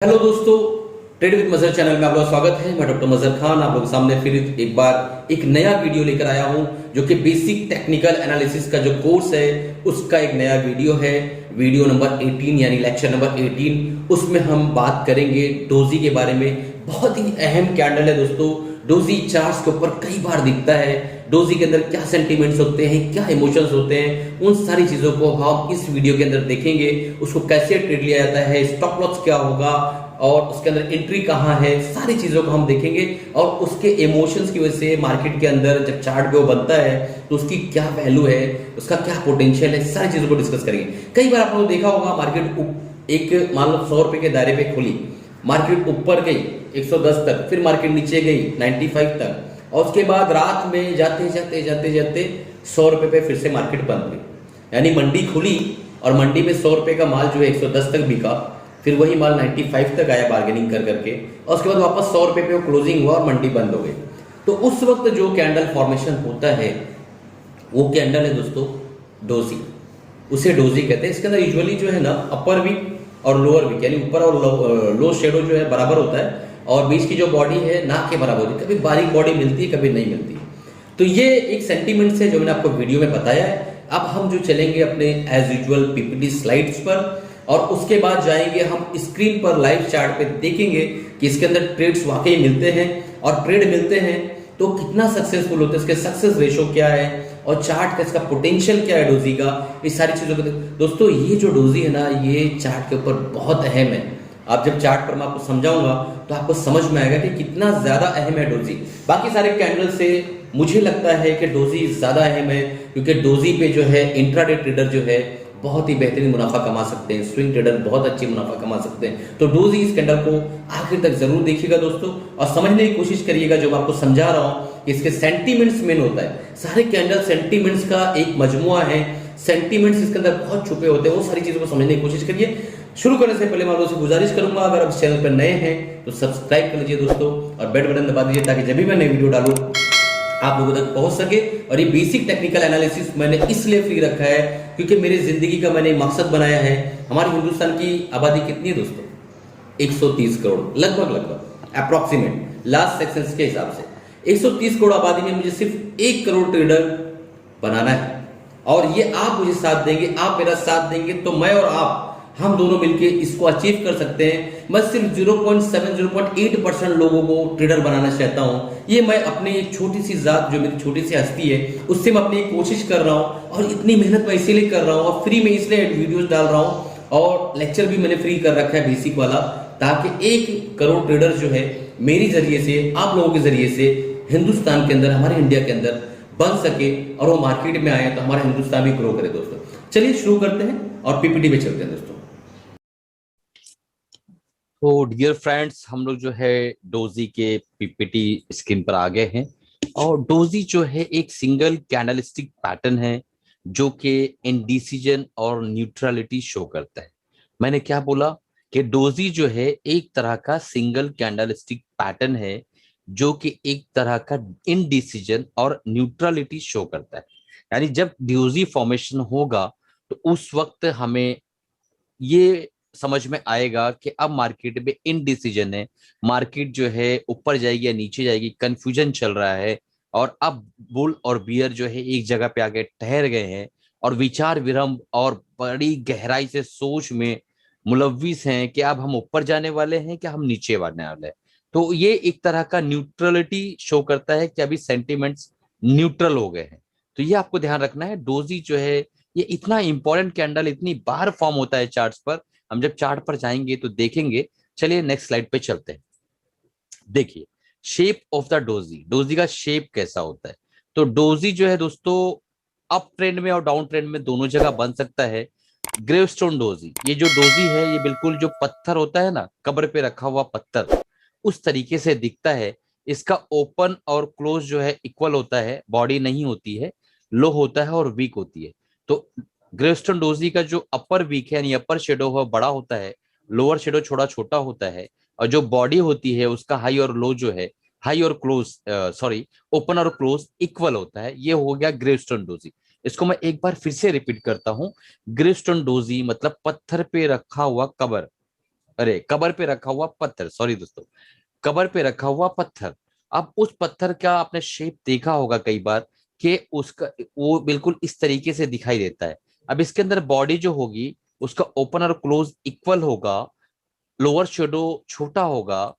Hello दोस्तों, trade with Mazhar channel में आपका स्वागत है। मैं डॉक्टर मजहर खान आप लोगों के सामने फिर एक बार एक नया वीडियो लेकर आया हूं, जो कि बेसिक टेक्निकल एनालिसिस का जो कोर्स है उसका एक नया वीडियो है। वीडियो नंबर 18 यानी लेक्चर नंबर 18। उसमें हम बात करेंगे डोजी के बारे में। बहुत ही अहम कैंडल है दोस्तों। डोजी चार्ट्स के ऊपर कई बार दिखता है। डोजी के अंदर क्या सेंटीमेंट्स होते हैं, क्या इमोशंस होते हैं, उन सारी चीजों को हम इस वीडियो के अंदर देखेंगे। उसको कैसे ट्रेड लिया जाता है, स्टॉप लॉस क्या होगा और उसके अंदर एंट्री कहाँ है, सारी चीजों को हम देखेंगे। और उसके इमोशंस की वजह से मार्केट के अंदर जब चार्ट पे वो बनता है तो उसकी क्या वैल्यू है, उसका क्या पोटेंशियल है, सारी चीजों को डिस्कस करेंगे। कई बार आप लोगों ने देखा होगा मार्केट एक मान लो 100 रुपए के दायरे पे खुली, मार्केट ऊपर गई 110 तक, फिर मार्केट नीचे गई 95 तक, और उसके बाद रात में जाते जाते जाते जाते 100 रुपए पे फिर से मार्केट बंद हुई। यानी मंडी खुली और मंडी में 100 रुपए का माल जो है 110 तक बिका, फिर वही माल 95 तक आया बार्गेनिंग कर करके, और उसके बाद वापस 100 रुपए पे क्लोजिंग हुआ और मंडी बंद हो गई। तो उस वक्त जो कैंडल फॉर्मेशन होता है वो कैंडल है दोस्तों डोजी। उसे डोजी कहते हैं। इसके अंदर यूजुअली जो है ना अपर वीक और लोअर वीक यानी ऊपर और लो शेडो जो है बराबर होता है, और बीच की जो बॉडी है ना के बराबर होती है। कभी बारीक बॉडी मिलती है, कभी नहीं मिलती। तो ये एक सेंटीमेंट है जो मैंने आपको वीडियो में बताया है। अब हम जो चलेंगे अपने एज यूजुअल पीपीटी स्लाइड्स पर, और उसके बाद जाएंगे हम स्क्रीन पर लाइव चार्ट पे देखेंगे कि इसके अंदर ट्रेड्स वाकई मिलते हैं, और ट्रेड मिलते हैं तो कितना सक्सेसफुल होते हैं, इसके सक्सेस रेशो क्या है, और चार्ट का इसका पोटेंशियल क्या है डोजी का। इस सारी चीजों को दोस्तों, ये जो डोजी है ना ये चार्ट के ऊपर बहुत अहम है। आप जब चार्ट पर मैं आपको समझाऊंगा तो आपको समझ में आएगा कि कितना ज्यादा अहम है डोजी। बाकी सारे कैंडल से मुझे लगता है कि डोजी ज्यादा अहम है, क्योंकि डोजी पे जो है इंट्राडे ट्रेडर जो है बहुत ही बेहतरीन मुनाफा कमा सकते हैं, स्विंग ट्रेडर बहुत अच्छी मुनाफा कमा सकते हैं। तो डोजी इस कैंडल को आखिर तक जरूर देखिएगा दोस्तों, और समझने की कोशिश करिएगा। जो मैं आपको समझा रहा हूं कि इसके सेंटीमेंट्स मेन होता है। सारे कैंडल सेंटीमेंट्स का एक मजमुआ है। सेंटीमेंट्स इसके अंदर बहुत छुपे होते हैं, वो सारी चीजों को समझने की कोशिश करिए। शुरू करने से पहले मैं आपसे गुजारिश करूंगा, अगर आप इस चैनल पर नए हैं तो सब्सक्राइब कर लीजिए दोस्तों, और बेल बटन दबा दीजिए ताकि जब भी मैं नई वीडियो डालूं आप लोगों तक पहुंच सके। और ये बेसिक टेक्निकल एनालिसिस मैंने इसलिए फ्री रखा है क्योंकि मेरी जिंदगी का मैंने मकसद बनाया है। हमारे हिंदुस्तान की आबादी कितनी है दोस्तों? 130 करोड़ लगभग अप्रोक्सीमेट लास्ट सेक्शंस के हिसाब से 130 करोड़ आबादी में मुझे सिर्फ 1 करोड़ ट्रेडर बनाना है। और ये आप मुझे साथ देंगे, आप मेरा साथ देंगे तो मैं और आप हम दोनों मिलके इसको अचीव कर सकते हैं। मैं सिर्फ 0.7 0.8% लोगों को ट्रेडर बनाना चाहता हूं। ये मैं अपनी एक छोटी सी जात, जो मेरी छोटी सी हस्ती है, उससे मैं अपनी कोशिश कर रहा हूं। और इतनी मेहनत मैं इसीलिए कर रहा हूं, और फ्री में इसलिए वीडियोस डाल रहा हूं, और लेक्चर भी मैंने फ्री कर रखा है बेसिक वाला, ताकि 1 करोड़ ट्रेडर जो है मेरी जरिए से, आप लोगों के जरिए से हिंदुस्तान के अंदर, हमारे इंडिया के अंदर बन सके, और वो मार्केट में आए तो हमारा हिंदुस्तान भी ग्रो करे दोस्तों। चलिए शुरू करते हैं और पीपीटी पे चलते हैं दोस्तों। तो डियर फ्रेंड्स, हम लोग जो है डोजी के पीपीटी स्क्रीन पर आ गए हैं। और डोजी जो है एक सिंगल कैंडलस्टिक पैटर्न है जो कि इनडिसीजन और न्यूट्रलिटी शो करता है। मैंने क्या बोला कि डोजी जो है एक तरह का सिंगल कैंडलस्टिक पैटर्न है जो कि एक तरह का इनडिसीजन और न्यूट्रलिटी शो करता है। यानी जब डोजी फॉर्मेशन होगा तो उस वक्त हमें ये समझ में आएगा कि अब मार्केट में इनडिसीजन है, मार्केट जो है ऊपर जाएगी या नीचे जाएगी, कंफ्यूजन चल रहा है। और अब बुल और बियर जो है एक जगह पे आके ठहर गए हैं और विचार विरम और बड़ी गहराई से सोच में मुलविस हैं कि अब हम ऊपर जाने वाले हैं कि हम नीचे बढ़ने वाले हैं। तो ये एक तरह का न्यूट्रलिटी शो करता है कि अभी सेंटिमेंट्स न्यूट्रल हो गए हैं। तो ये आपको ध्यान रखना है। डोजी जो है ये इतना इंपॉर्टेंट कैंडल इतनी बार फॉर्म होता है चार्ट्स पर। हम जब चार्ट पर जाएंगे तो देखेंगे। चलिए नेक्स्ट स्लाइड पे चलते हैं। देखिए shape of the doji, doji का शेप कैसा होता है। तो डोजी जो है दोस्तों अप ट्रेंड में और डाउन ट्रेंड में दोनों जगह बन सकता है। ग्रेवस्टोन डोजी, ये जो डोजी है ये बिल्कुल जो पत्थर होता है ना, कब्र पे रखा हुआ पत्थर, उस तरीके से दिखता है। इसका ओपन और क्लोज जो है इक्वल होता है, बॉडी नहीं होती है, लो होता है और वीक होती है। तो ग्रेवस्टोन डोजी का जो अपर वीक है यानी अपर शेडो है बड़ा होता है, लोअर शेडो छोटा छोटा होता है, और जो बॉडी होती है उसका हाई और लो जो है, हाई और क्लोज सॉरी ओपन और क्लोज इक्वल होता है। ये हो गया ग्रेवस्टोन डोजी। इसको मैं एक बार फिर से रिपीट करता हूं। ग्रेवस्टोन डोजी मतलब पत्थर पे रखा हुआ कबर, अरे कबर पे रखा हुआ पत्थर, सॉरी दोस्तों, कबर पे रखा हुआ पत्थर। अब उस पत्थर का आपने शेप देखा होगा कई बार कि उसका वो बिल्कुल इस तरीके से दिखाई देता है। अब इसके अंदर बॉडी जो होगी उसका ओपन और क्लोज इक्वल होगा, लोअर शेडो छोटा होगा,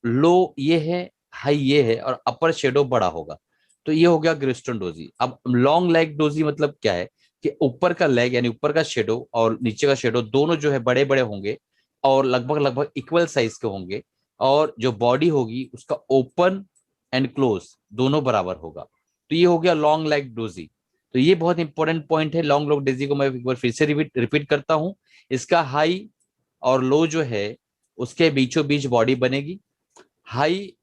लो ये है, हाई ये है, और अपर शेडो बड़ा होगा। तो ये हो गया ग्रेस्टोन डोजी। अब लॉन्ग लेग डोजी मतलब क्या है कि ऊपर का लेग यानी ऊपर का शेडो और नीचे का शेडो दोनों जो है बड़े बड़े होंगे और लगभग लगभग इक्वल साइज के होंगे, और जो बॉडी होगी उसका ओपन एंड क्लोज दोनों बराबर होगा। तो ये हो गया लॉन्ग लेग डोजी। तो ये बहुत इंपॉर्टेंट पॉइंट है। लॉन्ग लेग डोजी को मैं एक बार फिर से रिपीट करता हूं। इसका हाई और लो जो है उसके बीचों बीच बॉडी बनेगी। हाई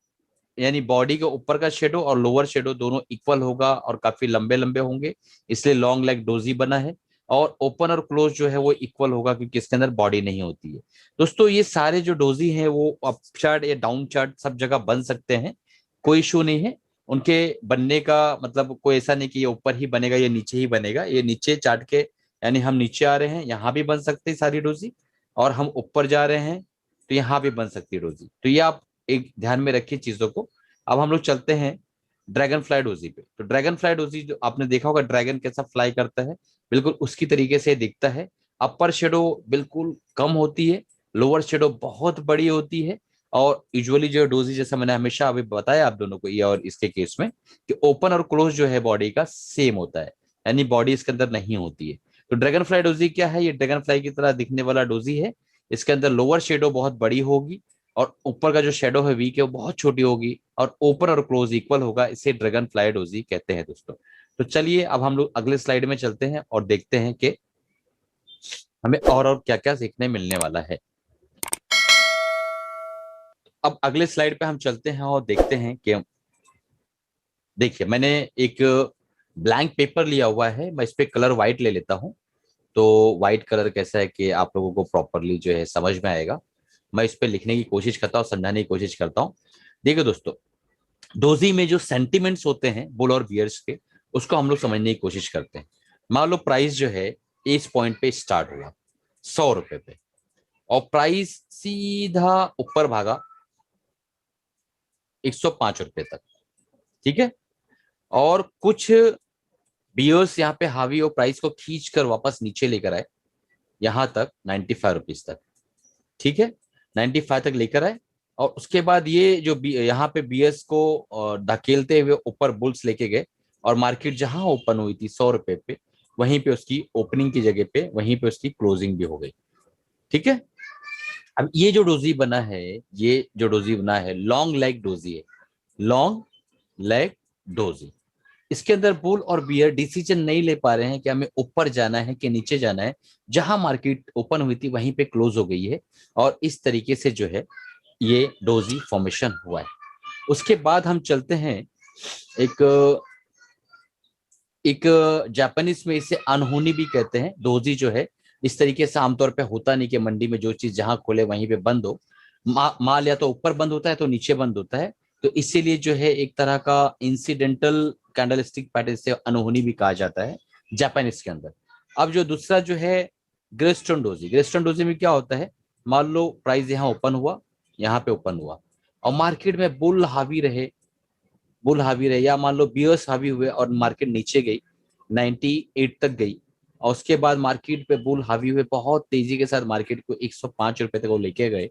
यानी बॉडी के ऊपर का शेडो और लोअर शेडो दोनों इक्वल होगा और काफी लंबे लंबे होंगे, इसलिए लॉन्ग लेग डोजी बना है। और ओपन और क्लोज जो है वो इक्वल होगा क्योंकि इसके अंदर बॉडी नहीं होती है। दोस्तों ये सारे जो डोजी हैं वो अप चार्ट या डाउन चार्ट सब जगह बन सकते हैं, कोई इशू नहीं है। उनके बनने का मतलब कोई ऐसा नहीं कि ये ऊपर ही बनेगा ये नीचे ही बनेगा। ये नीचे चार्ट के यानी हम नीचे आ रहे हैं यहाँ भी बन सकते हैं सारी डोजी, और हम ऊपर जा रहे हैं तो यहाँ भी बन सकती है डोजी। तो ये आप एक ध्यान में रखिए चीजों को। अब हम लोग चलते हैं ड्रैगन फ्लाई डोजी पे। तो ड्रैगन फ्लाई डोजी जो आपने देखा होगा ड्रैगन कैसा फ्लाई करता है, बिल्कुल उसकी तरीके से दिखता है। अपर शेडो बिल्कुल कम होती है, लोअर शेडो बहुत बड़ी होती है। और यूजुअली जो डोजी जैसा मैंने हमेशा अभी बताया आप दोनों को ये और इसके केस में कि ओपन और क्लोज जो है बॉडी का सेम होता है, यानी बॉडी इसके अंदर नहीं होती है। तो ड्रैगन फ्लाई डोजी क्या है, ये ड्रैगन फ्लाई की तरह दिखने वाला डोजी है। इसके अंदर लोअर शेडो बहुत बड़ी होगी और ऊपर का जो शेडो है वीक है वो बहुत छोटी होगी, और ओपन और क्लोज इक्वल होगा। इसे ड्रैगन फ्लाई डोजी कहते हैं दोस्तों। तो चलिए अब हम लोग अगले स्लाइड में चलते हैं और देखते हैं कि हमें और क्या क्या सीखने मिलने वाला है। अब अगले स्लाइड पे हम चलते हैं और देखते हैं कि देखिए मैंने एक ब्लैंक पेपर लिया हुआ है, मैं इस पे कलर व्हाइट ले लेता हूं। तो व्हाइट कलर कैसा है कि आप लोगों को प्रॉपरली जो है समझ में आएगा। मैं इस पे लिखने की कोशिश करता हूँ, समझाने की कोशिश करता हूँ। देखिए दोस्तों, डोजी में जो सेंटिमेंट्स होते हैं बुल और बियर्स के, उसको हम लोग समझने की कोशिश करते हैं। मान लो प्राइस जो है इस पॉइंट पे स्टार्ट हुआ 100 रुपए पे, और प्राइस सीधा ऊपर भागा 105 रुपए तक, ठीक है। और कुछ बियर्स यहाँ पे हावी और प्राइस को खींच कर वापस नीचे लेकर आए यहां तक 95 रुपीज तक, ठीक है। 95 तक लेकर आए, और उसके बाद ये जो यहाँ पे बीएस को धकेलते हुए ऊपर बुल्स लेके गए, और मार्केट जहां ओपन हुई थी 100 रुपए पे, वहीं पे उसकी ओपनिंग की जगह पे वहीं पे उसकी क्लोजिंग भी हो गई, ठीक है। अब ये जो डोजी बना है, ये जो डोजी बना है लॉन्ग लेग डोजी है, लॉन्ग लेग डोजी। इसके अंदर बुल और बियर डिसीजन नहीं ले पा रहे हैं कि हमें ऊपर जाना है कि नीचे जाना है। जहां मार्केट ओपन हुई थी वहीं पे क्लोज हो गई है, और इस तरीके से जो है ये डोजी फॉर्मेशन हुआ है। उसके बाद हम चलते हैं एक एक जापानीज में इसे अनहोनी भी कहते हैं। डोजी जो है इस तरीके से आमतौर पे होता नहीं कि मंडी में जो चीज जहां खोले वहीं पे बंद हो। माल या तो ऊपर बंद होता है तो नीचे बंद होता है। तो इसीलिए जो है एक तरह का इंसिडेंटल कैंडलस्टिक पैटर्न से अनहोनी भी कहा जाता है जापानीज के अंदर। अब जो दूसरा जो है ग्रेस्टोन डोजी, ग्रेस्टोन डोजी में क्या होता है, मान लो प्राइस यहाँ ओपन हुआ, यहाँ पे ओपन हुआ, और मार्केट में बुल हावी रहे, या मान लो बियर्स हावी हुए और मार्केट नीचे गई 98 तक गई, और उसके बाद मार्केट पे बुल हावी हुए बहुत तेजी के साथ मार्केट को 105 रुपए तक वो लेके गए,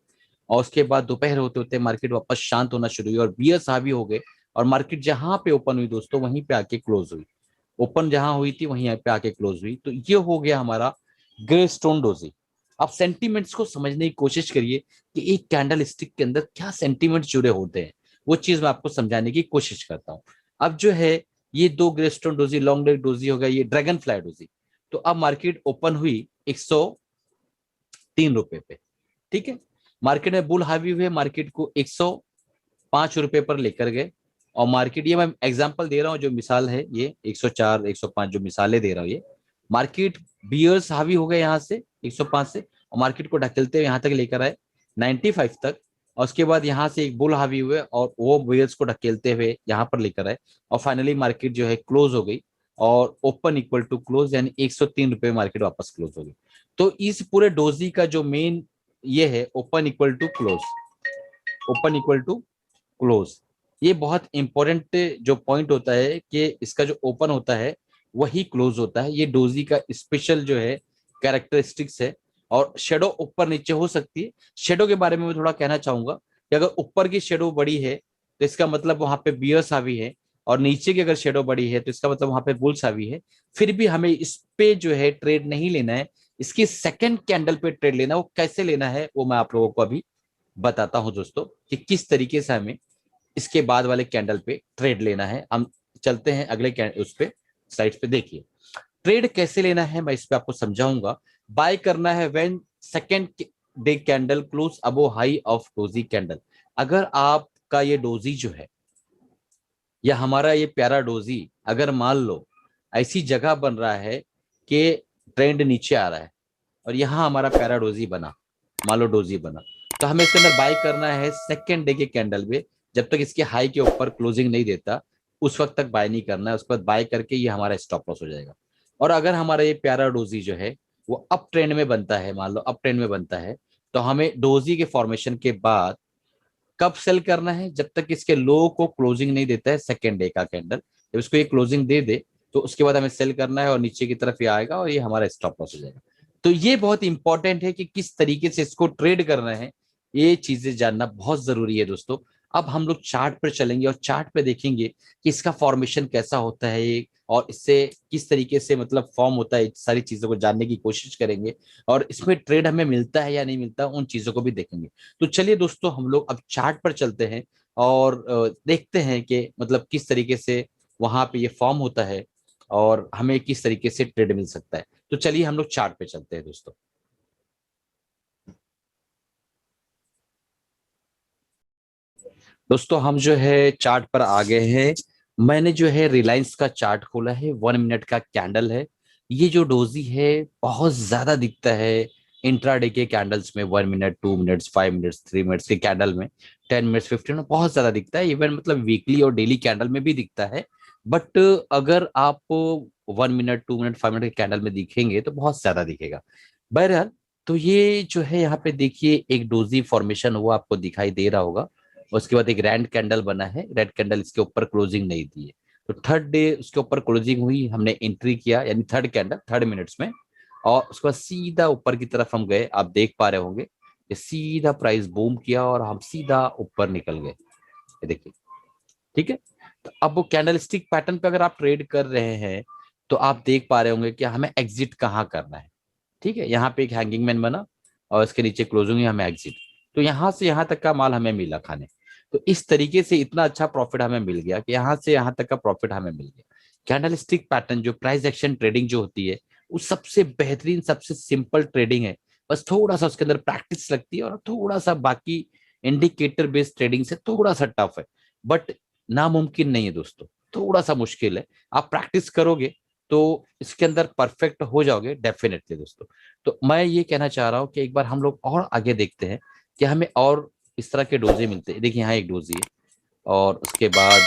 और उसके बाद दोपहर होते होते मार्केट वापस शांत होना शुरू हुई और बियर्स हावी हो गए, और मार्केट जहां पे ओपन हुई दोस्तों वहीं पे आके क्लोज हुई। ओपन जहां हुई थी वहीं पे आके क्लोज हुई। तो ये हो गया हमारा ग्रे स्टोन डोजी। आप सेंटीमेंट्स को समझने की कोशिश करिए कि एक कैंडल स्टिक के अंदर क्या सेंटीमेंट जुड़े होते हैं, वो चीज मैं आपको समझाने की कोशिश करता हूँ। अब जो है ये दो ग्रेस्टोन डोजी, लॉन्ग लेग डोजी हो गया, ये ड्रैगन फ्लाई डोजी। तो अब मार्केट ओपन हुई 103 रुपए पे, ठीक है। मार्केट में बुल हावी हुए, मार्केट को 105 रुपए पर लेकर गए, और मार्केट, ये मैं एग्जांपल दे रहा हूँ जो मिसाल है, ये 104 105 जो मिसालें दे रहा हूँ, ये मार्केट बियर्स हावी हो गए यहाँ से 105 से, और मार्केट को ढकेलते हुए यहाँ तक लेकर आए 95 तक, और उसके बाद यहाँ से एक बुल हावी हुए और वो बियर्स को ढकेलते हुए यहाँ पर लेकर आए, और फाइनली मार्केट जो है क्लोज हो गई, और ओपन इक्वल टू क्लोज यानी 103 रुपए मार्केट वापस क्लोज हो गई। तो इस पूरे डोजी का जो मेन ये है open equal to close, open equal to close. ये बहुत इंपॉर्टेंट जो पॉइंट होता है कि इसका जो ओपन होता है वही क्लोज होता है। ये डोजी का स्पेशल जो है कैरेक्टरिस्टिक्स है। और शेडो ऊपर नीचे हो सकती है। शेडो के बारे में मैं थोड़ा कहना चाहूंगा कि अगर ऊपर की शेडो बड़ी है तो इसका मतलब वहां पे बियर्स हावी है, और नीचे की अगर शेडो बड़ी है तो इसका मतलब वहां पे बुल्स हावी है। फिर भी हमें इस पे जो है ट्रेड नहीं लेना है, इसकी सेकंड कैंडल पे ट्रेड लेना है। वो कैसे लेना है वो मैं आप लोगों को अभी बताता हूं दोस्तों, कि किस तरीके से हमें इसके बाद वाले कैंडल पे ट्रेड लेना है। हम चलते हैं अगले उस पे स्लाइड्स पे। देखिए ट्रेड कैसे लेना है मैं इस पे आपको समझाऊंगा। बाय करना है when second day candle close above high of doji candle. अगर आपका ये डोजी जो है या हमारा ये प्यारा डोजी अगर मान लो ऐसी जगह बन रहा है कि ट्रेंड नीचे आ रहा है और यहाँ हमारा प्यारा डोजी बना, मान लो डोजी बना, तो हमें इसके अंदर बाय करना है सेकेंड डे के कैंडल पे। जब तक इसके हाई के ऊपर क्लोजिंग नहीं देता उस वक्त तक बाय नहीं करना है। उसके बाद बाय करके ये हमारा स्टॉप लॉस हो जाएगा। और अगर हमारा ये प्यारा डोजी जो है वो अप ट्रेंड में बनता है, मान लो अप ट्रेंड में बनता है, तो हमें डोजी के फॉर्मेशन के बाद कब सेल करना है? जब तक इसके लो को क्लोजिंग नहीं देता है सेकेंड डे का कैंडल। जब इसको ये क्लोजिंग दे दे तो उसके बाद हमें सेल करना है और नीचे की तरफ ये आएगा और ये हमारा स्टॉप लॉस हो जाएगा। तो ये बहुत इंपॉर्टेंट है कि किस तरीके से इसको ट्रेड करना है, ये चीजें जानना बहुत जरूरी है दोस्तों। अब हम लोग चार्ट पर चलेंगे और चार्ट पे देखेंगे कि इसका फॉर्मेशन कैसा होता है और इससे किस तरीके से मतलब फॉर्म होता है। सारी चीजों को जानने की कोशिश करेंगे और इसमें ट्रेड हमें मिलता है या नहीं मिलता उन चीजों को भी देखेंगे। तो चलिए दोस्तों हम लोग अब चार्ट पर चलते हैं और देखते हैं कि मतलब किस तरीके से वहां पे ये फॉर्म होता है और हमें किस तरीके से ट्रेड मिल सकता है। तो चलिए हम लोग चार्ट पे चलते हैं दोस्तों। दोस्तों हम जो है चार्ट पर आ गए हैं। मैंने जो है रिलायंस का चार्ट खोला है, 1 मिनट का कैंडल है। ये जो डोजी है बहुत ज्यादा दिखता है इंट्राडे के कैंडल्स में, 1 मिनट, 2 मिनट्स, 5 मिनट्स, 3 मिनट्स के कैंडल में, 10 मिनट्स, 15 में बहुत ज्यादा दिखता है। इवन मतलब वीकली और डेली कैंडल में भी दिखता है। बट अगर आप 1 मिनट, 2 मिनट, 5 मिनट के कैंडल में दिखेंगे तो बहुत ज्यादा दिखेगा। बहरहाल तो ये जो है यहाँ पे देखिए एक डोजी फॉर्मेशन हुआ, आपको दिखाई दे रहा होगा। उसके बाद एक रेड कैंडल बना है, रेड कैंडल इसके ऊपर क्लोजिंग नहीं दी है। तो थर्ड डे उसके ऊपर क्लोजिंग हुई, हमने एंट्री किया यानी थर्ड कैंडल 3 मिनट्स में, और उसके बाद सीधा ऊपर की तरफ हम गए। आप देख पा रहे होंगे कि सीधा प्राइस बूम किया और हम सीधा ऊपर निकल गए। ये देखिए, ठीक है। तो अब वो कैंडल स्टिक पैटर्न पे अगर आप ट्रेड कर रहे हैं तो आप देख पा रहे होंगे कि हमें एग्जिट कहाँ करना है। ठीक है, यहाँ पे एक हैंगिंग मैन बना और इसके नीचे क्लोजिंग है, हमें एग्जिट। तो यहाँ से यहाँ तक का माल हमें मिला खाने। तो इस तरीके से इतना अच्छा प्रॉफिट हमें मिल गया कि यहाँ से यहाँ तक का प्रॉफिट हमें मिल गया। कैंडल स्टिक पैटर्न जो प्राइस एक्शन ट्रेडिंग जो होती है वो सबसे बेहतरीन, सबसे सिंपल ट्रेडिंग है। बस थोड़ा सा उसके अंदर प्रैक्टिस लगती है और थोड़ा सा बाकी इंडिकेटर बेस्ड ट्रेडिंग से थोड़ा सा टफ है। बट नामुमकिन नहीं है दोस्तों, थोड़ा सा मुश्किल है। आप प्रैक्टिस करोगे तो इसके अंदर परफेक्ट हो जाओगे डेफिनेटली दोस्तों। तो मैं ये कहना चाह रहा हूँ कि एक बार हम लोग और आगे देखते हैं कि हमें और इस तरह के डोजे मिलते हैं। देखिए यहाँ एक डोजी है और उसके बाद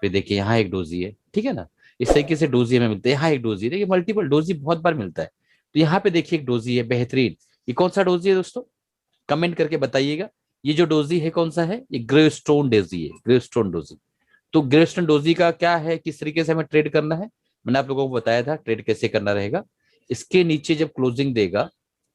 फिर देखिए यहाँ एक डोजी है, ठीक है ना। इस तरीके से डोजी हमें मिलते हैं। यहाँ एक डोजी है, देखिए मल्टीपल डोजी बहुत बार मिलता है। तो यहाँ पे देखिए एक डोजी है बेहतरीन। ये कौन सा डोजी है दोस्तों, कमेंट करके बताइएगा। ये जो डोजी है कौन सा है? ये ग्रे स्टोन डोजी है, ग्रे स्टोन डोजी। तो ग्रे स्टोन डोजी का क्या है, किस तरीके से हमें ट्रेड करना है, मैंने आप लोगों को बताया था ट्रेड कैसे करना रहेगा। इसके नीचे जब क्लोजिंग देगा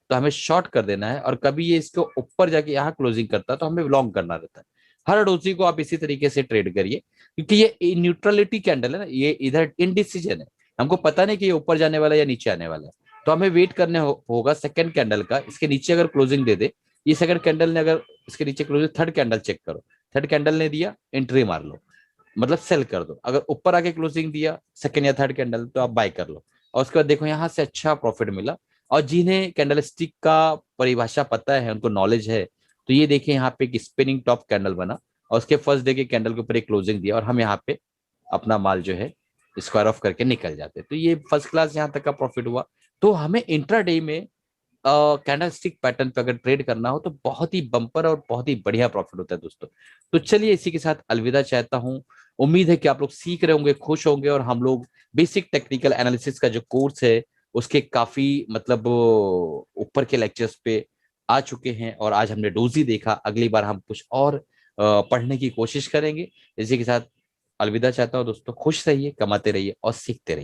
तो हमें शॉर्ट कर देना है, और कभी ये इसको ऊपर जाके यहाँ क्लोजिंग करता है तो हमें लॉन्ग करना रहता है। हर डोजी को आप इसी तरीके से ट्रेड करिए, क्योंकि ये न्यूट्रलिटी कैंडल है ना, ये इधर इनडिसीजन है। हमको पता नहीं कि ये ऊपर जाने वाला है या नीचे आने वाला है। तो हमें वेट करने होगा सेकंड कैंडल का। इसके नीचे अगर क्लोजिंग दे दे, ये सेकंड कैंडल ने अगर इसके नीचे क्लोजिंग, थर्ड कैंडल चेक करो, थर्ड कैंडल ने दिया एंट्री मार लो, मतलब सेल कर दो। अगर ऊपर आके क्लोजिंग दिया सेकंड या थर्ड कैंडल तो आप बाय कर लो। और उसके बाद देखो यहाँ से अच्छा प्रॉफिट मिला। और जिन्हें कैंडल स्टिक का परिभाषा पता है, उनको नॉलेज है, तो ये देखिए यहाँ पे एक स्पिनिंग टॉप कैंडल बना और उसके फर्स्ट डे के कैंडल के ऊपर एक क्लोजिंग दिया और हम यहाँ पे अपना माल जो है स्क्वायर ऑफ करके निकल जाते। तो ये फर्स्ट क्लास यहाँ तक का प्रॉफिट हुआ। तो हमें इंट्राडे में कैंडल स्टिक पैटर्न पे अगर ट्रेड करना हो तो बहुत ही बम्पर और बहुत ही बढ़िया प्रॉफिट होता है दोस्तों। तो चलिए इसी के साथ अलविदा चाहता हूँ। उम्मीद है कि आप लोग सीख रहे होंगे, खुश होंगे, और हम लोग बेसिक टेक्निकल एनालिसिस का जो कोर्स है उसके काफी मतलब ऊपर के लेक्चर्स पे आ चुके हैं और आज हमने डोजी देखा। अगली बार हम कुछ और पढ़ने की कोशिश करेंगे। इसी के साथ अलविदा चाहता हूँ दोस्तों। खुश रहिए, कमाते रहिए और सीखते रहिए।